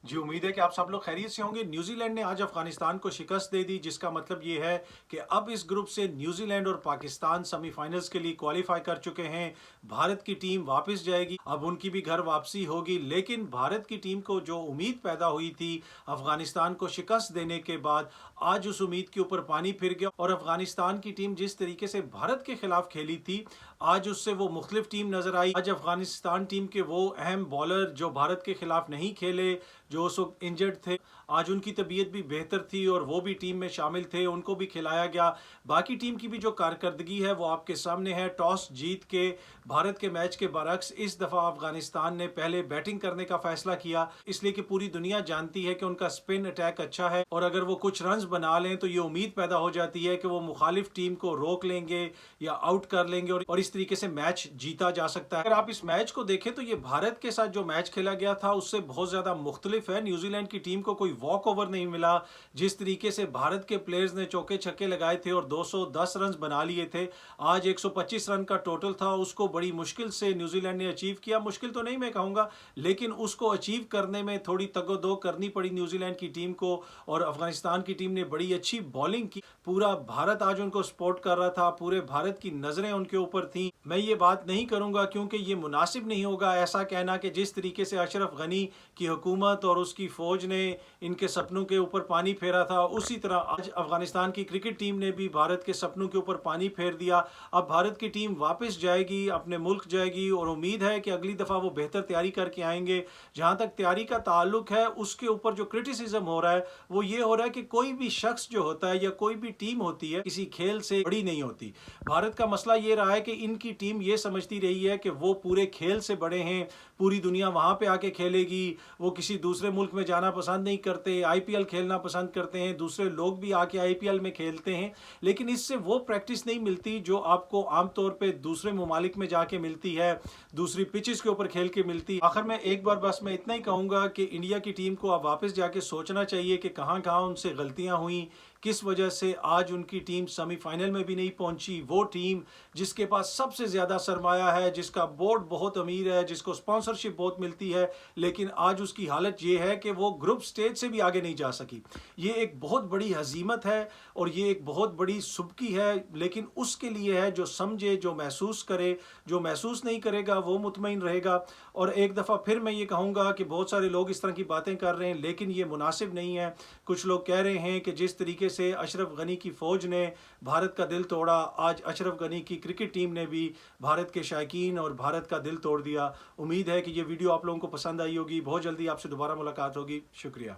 जी, उम्मीद है कि आप सब लोग खैरियत से होंगे। न्यूज़ीलैंड ने आज अफ़गानिस्तान को शिकस्त दे दी, जिसका मतलब ये है कि अब इस ग्रुप से न्यूज़ीलैंड और पाकिस्तान सेमीफ़ाइनल्स के लिए क्वालीफ़ाई कर चुके हैं। भारत की टीम वापस जाएगी, अब उनकी भी घर वापसी होगी। लेकिन भारत की टीम को जो उम्मीद पैदा हुई थी अफ़गानिस्तान को शिकस्त देने के बाद, आज उस उम्मीद के ऊपर पानी फिर गया और अफ़गानिस्तान की टीम जिस तरीके से भारत के खिलाफ खेली थी, आज उससे वो मुख्तलिफ टीम नज़र आई। आज अफ़गानिस्तान टीम के वो अहम बॉलर जो भारत के खिलाफ नहीं खेले, जो उस वक्त इंजर्ड थे, आज उनकी तबीयत भी बेहतर थी और वो भी टीम में शामिल थे, उनको भी खिलाया गया। बाकी टीम की भी जो कारकर्दगी है वो आपके सामने है। टॉस जीत के भारत के मैच के बरक्स इस दफ़ा अफगानिस्तान ने पहले बैटिंग करने का फैसला किया, इसलिए कि पूरी दुनिया जानती है कि उनका स्पिन अटैक अच्छा है और अगर वो कुछ रन्स बना लें तो ये उम्मीद पैदा हो जाती है कि वो मुखालिफ टीम को रोक लेंगे या आउट कर लेंगे और इस तरीके से मैच जीता जा सकता है। अगर आप इस मैच को देखें तो ये भारत के साथ जो मैच खेला गया था उससे बहुत ज़्यादा मुख्तलिफ है। न्यूजीलैंड की टीम को कोई वॉक ओवर नहीं मिला। जिस तरीके से भारत के प्लेयर्स ने चौके छक्के लगाए थे और 210 रन बना लिए थे, आज 125 रन का टोटल था, उसको बड़ी मुश्किल से न्यूजीलैंड ने अचीव किया। मुश्किल तो नहीं मैं कहूँगा, लेकिन उसको अचीव करने में थोड़ी तगोदो करनी पड़ी न्यूजीलैंड की टीम को और अफगानिस्तान की टीम ने बड़ी अच्छी बॉलिंग की। पूरा भारत आज उनको सपोर्ट कर रहा था, पूरे भारत की नज़रें उनके ऊपर थीं। मैं ये बात नहीं करूँगा क्योंकि ये मुनासिब नहीं होगा ऐसा कहना कि जिस तरीके से अशरफ गनी की हुकूमत और उसकी फ़ौज ने इनके सपनों के ऊपर पानी फेरा था, उसी तरह आज अफगानिस्तान की क्रिकेट टीम ने भी भारत के सपनों के ऊपर पानी फेर दिया। अब भारत की टीम वापस जाएगी, अपने मुल्क जाएगी और उम्मीद है कि अगली दफ़ा वो बेहतर तैयारी करके आएंगे। जहाँ तक तैयारी का ताल्लुक है, उसके ऊपर जो क्रिटिसिज्म हो रहा है वो ये हो रहा है कि कोई भी शख्स जो होता है या कोई भी टीम होती है किसी खेल से बड़ी नहीं होती। भारत का मसला ये रहा है कि इनकी टीम ये समझती रही है कि वो पूरे खेल से बड़े हैं, पूरी दुनिया वहाँ पे आके खेलेगी, वो किसी दूसरे मुल्क में जाना पसंद नहीं करते, आईपीएल खेलना पसंद करते हैं, दूसरे लोग भी आके आईपीएल में खेलते हैं, लेकिन इससे वो प्रैक्टिस नहीं मिलती जो आपको आमतौर पे दूसरे ममालिक में जाके मिलती है, दूसरी पिचेस के ऊपर खेल के मिलती है। आखिर में एक बार बस मैं इतना ही कहूँगा कि इंडिया की टीम को अब वापस जाके सोचना चाहिए कि कहाँ कहाँ उनसे गलतियाँ हुई, किस वजह से आज उनकी टीम सेमीफाइनल में भी नहीं पहुंची। वो टीम जिसके पास सबसे ज़्यादा सरमाया है, जिसका बोर्ड बहुत अमीर है, जिसको स्पॉन्सरशिप बहुत मिलती है, लेकिन आज उसकी हालत ये है कि वो ग्रुप स्टेज से भी आगे नहीं जा सकी। ये एक बहुत बड़ी हजीमत है और ये एक बहुत बड़ी सुबकी है, लेकिन उसके लिए है जो समझे, जो महसूस करे। जो महसूस नहीं करेगा वो मुतमईन रहेगा। और एक दफ़ा फिर मैं ये कहूँगा कि बहुत सारे लोग इस तरह की बातें कर रहे हैं, लेकिन ये मुनासिब नहीं है। कुछ लोग कह रहे हैं कि जिस तरीके से अशरफ गनी की फ़ौज ने भारत का दिल तोड़ा, आज अशरफ गनी की क्रिकेट टीम ने भी भारत के शायकीन और भारत का दिल तोड़ दिया। उम्मीद है कि ये वीडियो आप लोगों को पसंद आई होगी। बहुत जल्दी आपसे दोबारा मुलाकात होगी। शुक्रिया।